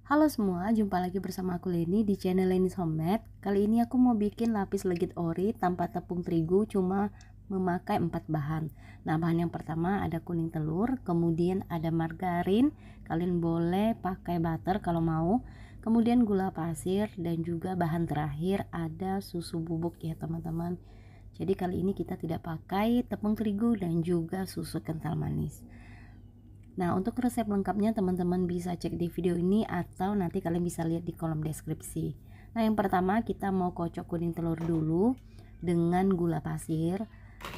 Halo semua, jumpa lagi bersama aku Leni di channel Leni's Homemade. Kali ini aku mau bikin lapis legit ori tanpa tepung terigu, cuma memakai 4 bahan. Nah, bahan yang pertama ada kuning telur, kemudian ada margarin, kalian boleh pakai butter kalau mau, kemudian gula pasir, dan juga bahan terakhir ada susu bubuk ya teman-teman. Jadi kali ini kita tidak pakai tepung terigu dan juga susu kental manis. Nah, untuk resep lengkapnya teman-teman bisa cek di video ini atau nanti kalian bisa lihat di kolom deskripsi. Nah, yang pertama kita mau kocok kuning telur dulu dengan gula pasir.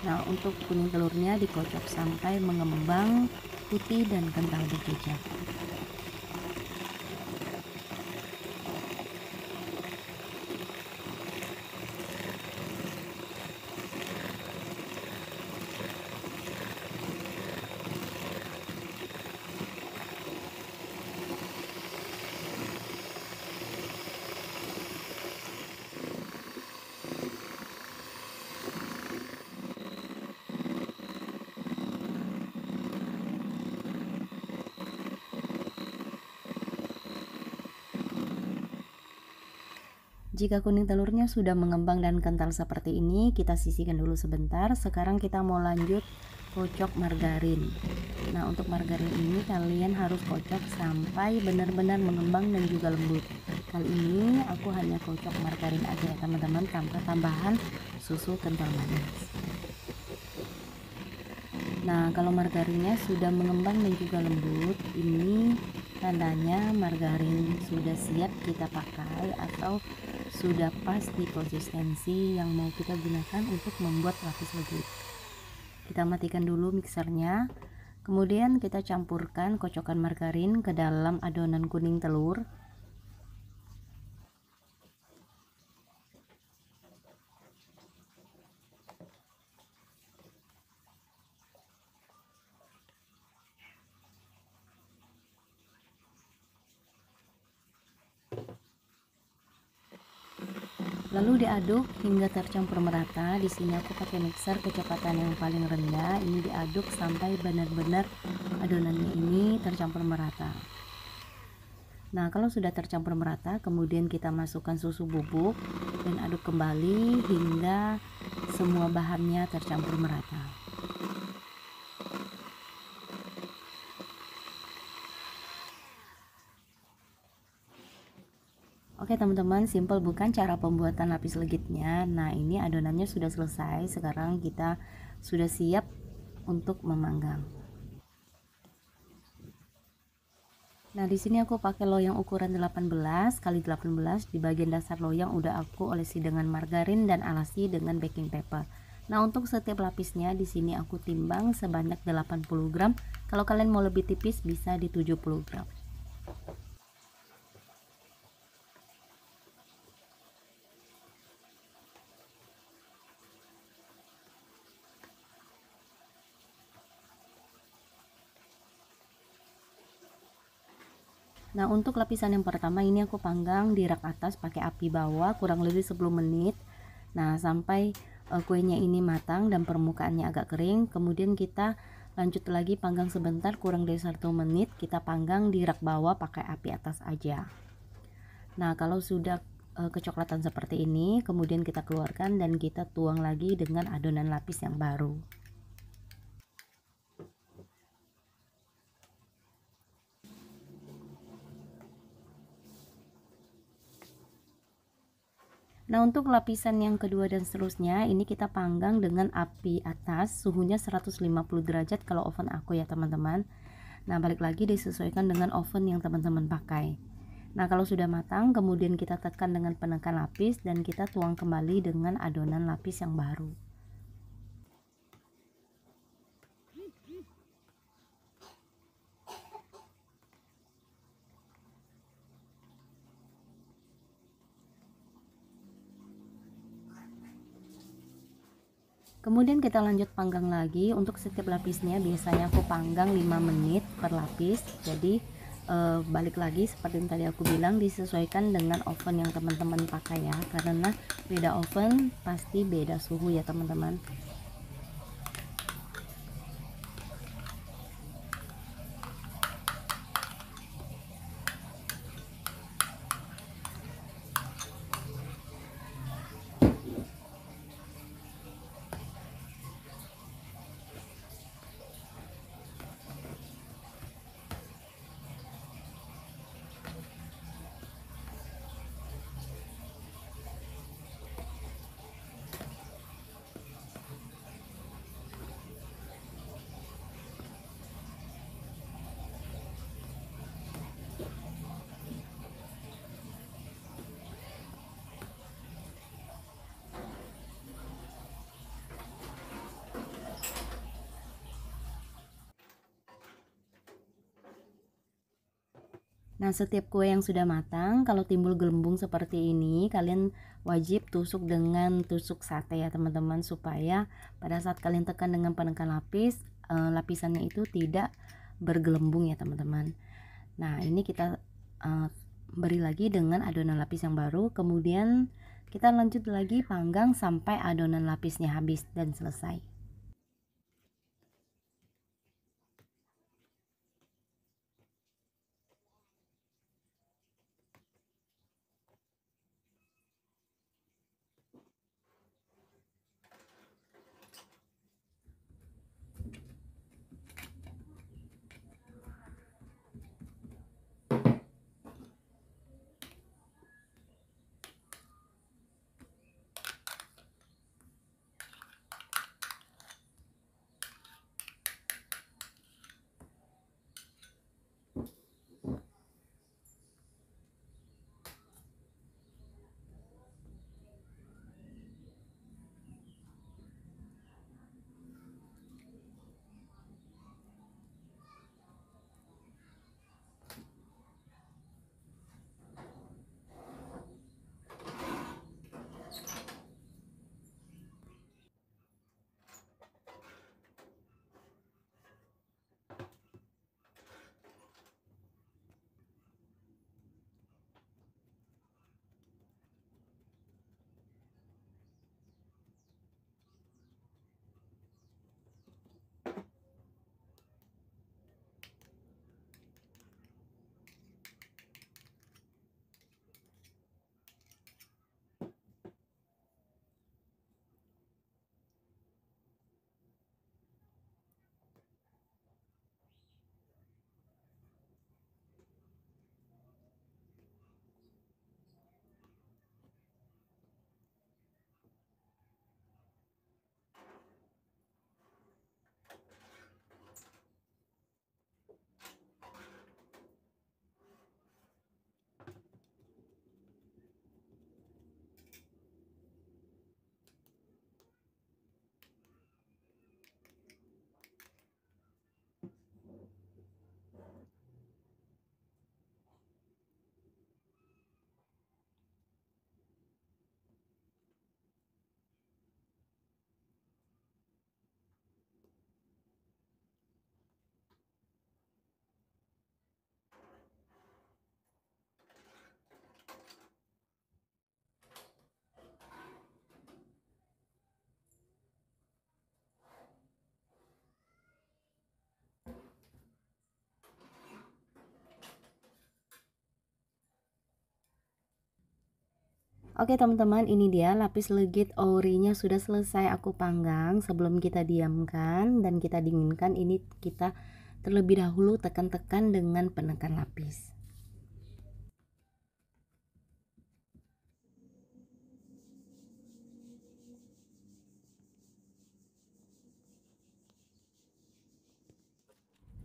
Nah, untuk kuning telurnya dikocok sampai mengembang putih dan kental berjejak. Jika kuning telurnya sudah mengembang dan kental seperti ini, kita sisihkan dulu sebentar. Sekarang kita mau lanjut kocok margarin. Nah, untuk margarin ini kalian harus kocok sampai benar-benar mengembang dan juga lembut. Kali ini aku hanya kocok margarin aja ya teman-teman, tanpa tambahan susu kental manis. Nah, kalau margarinnya sudah mengembang dan juga lembut, ini tandanya margarin sudah siap kita pakai atau sudah pas di konsistensi yang mau kita gunakan untuk membuat lapis legit. Kita matikan dulu mixernya, kemudian kita campurkan kocokan margarin ke dalam adonan kuning telur. Lalu diaduk hingga tercampur merata. Di sini aku pakai mixer kecepatan yang paling rendah. Ini diaduk sampai benar-benar adonannya ini tercampur merata. Nah, kalau sudah tercampur merata, kemudian kita masukkan susu bubuk dan aduk kembali hingga semua bahannya tercampur merata. Oke teman-teman, simple bukan cara pembuatan lapis legitnya? Nah, ini adonannya sudah selesai. Sekarang kita sudah siap untuk memanggang. Nah, di sini aku pakai loyang ukuran 18 x 18. Di bagian dasar loyang udah aku olesi dengan margarin dan alasi dengan baking paper. Nah, untuk setiap lapisnya di sini aku timbang sebanyak 80 gram. Kalau kalian mau lebih tipis bisa di 70 gram. Nah, untuk lapisan yang pertama ini aku panggang di rak atas pakai api bawah kurang lebih 10 menit. Nah, sampai kuenya ini matang dan permukaannya agak kering. Kemudian kita lanjut lagi panggang sebentar kurang dari 1 menit. Kita panggang di rak bawah pakai api atas aja. Nah, kalau sudah kecoklatan seperti ini, kemudian kita keluarkan dan kita tuang lagi dengan adonan lapis yang baru. Nah, untuk lapisan yang kedua dan seterusnya ini kita panggang dengan api atas, suhunya 150 derajat kalau oven aku ya teman-teman. Nah, balik lagi disesuaikan dengan oven yang teman-teman pakai. Nah, kalau sudah matang kemudian kita tekan dengan penekan lapis dan kita tuang kembali dengan adonan lapis yang baru. Kemudian kita lanjut panggang lagi. Untuk setiap lapisnya biasanya aku panggang 5 menit per lapis. Jadi balik lagi seperti yang tadi aku bilang, disesuaikan dengan oven yang teman-teman pakai ya, karena beda oven pasti beda suhu ya teman-teman. Nah, setiap kue yang sudah matang, kalau timbul gelembung seperti ini, kalian wajib tusuk dengan tusuk sate ya teman-teman, supaya pada saat kalian tekan dengan penekan lapis, lapisannya itu tidak bergelembung ya teman-teman. Nah, ini kita beri lagi dengan adonan lapis yang baru, kemudian kita lanjut lagi panggang sampai adonan lapisnya habis dan selesai. Oke teman-teman, ini dia lapis legit orinya sudah selesai aku panggang. Sebelum kita diamkan dan kita dinginkan, ini kita terlebih dahulu tekan-tekan dengan penekan lapis.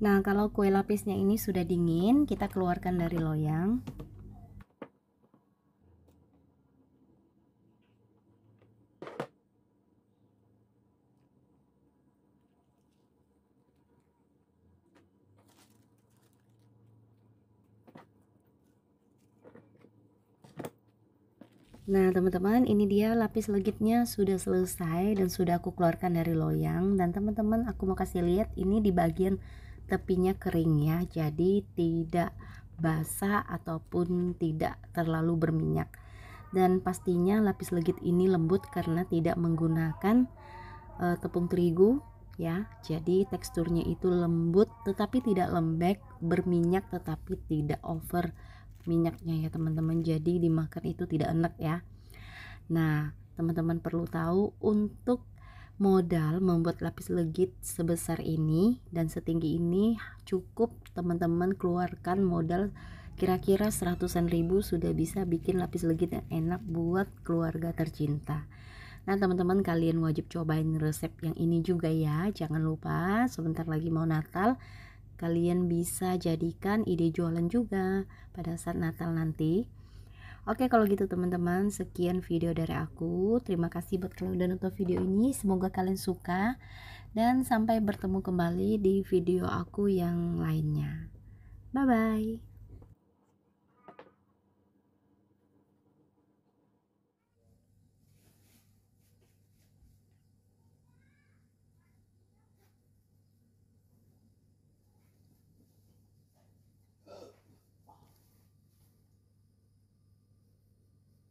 Nah, kalau kue lapisnya ini sudah dingin, kita keluarkan dari loyang. Nah teman-teman, ini dia lapis legitnya sudah selesai dan sudah aku keluarkan dari loyang. Dan teman-teman, aku mau kasih lihat ini di bagian tepinya kering ya, jadi tidak basah ataupun tidak terlalu berminyak. Dan pastinya lapis legit ini lembut karena tidak menggunakan tepung terigu ya, jadi teksturnya itu lembut tetapi tidak lembek, berminyak tetapi tidak over minyaknya ya teman-teman, jadi dimakan itu tidak enak ya. Nah teman-teman perlu tahu, untuk modal membuat lapis legit sebesar ini dan setinggi ini cukup teman-teman keluarkan modal kira-kira 100-an ribu, sudah bisa bikin lapis legit yang enak buat keluarga tercinta. Nah teman-teman, kalian wajib cobain resep yang ini juga ya. Jangan lupa, sebentar lagi mau Natal, kalian bisa jadikan ide jualan juga pada saat Natal nanti. Oke kalau gitu teman-teman, sekian video dari aku. Terima kasih buat kalian udah nonton video ini, semoga kalian suka, dan sampai bertemu kembali di video aku yang lainnya. Bye bye.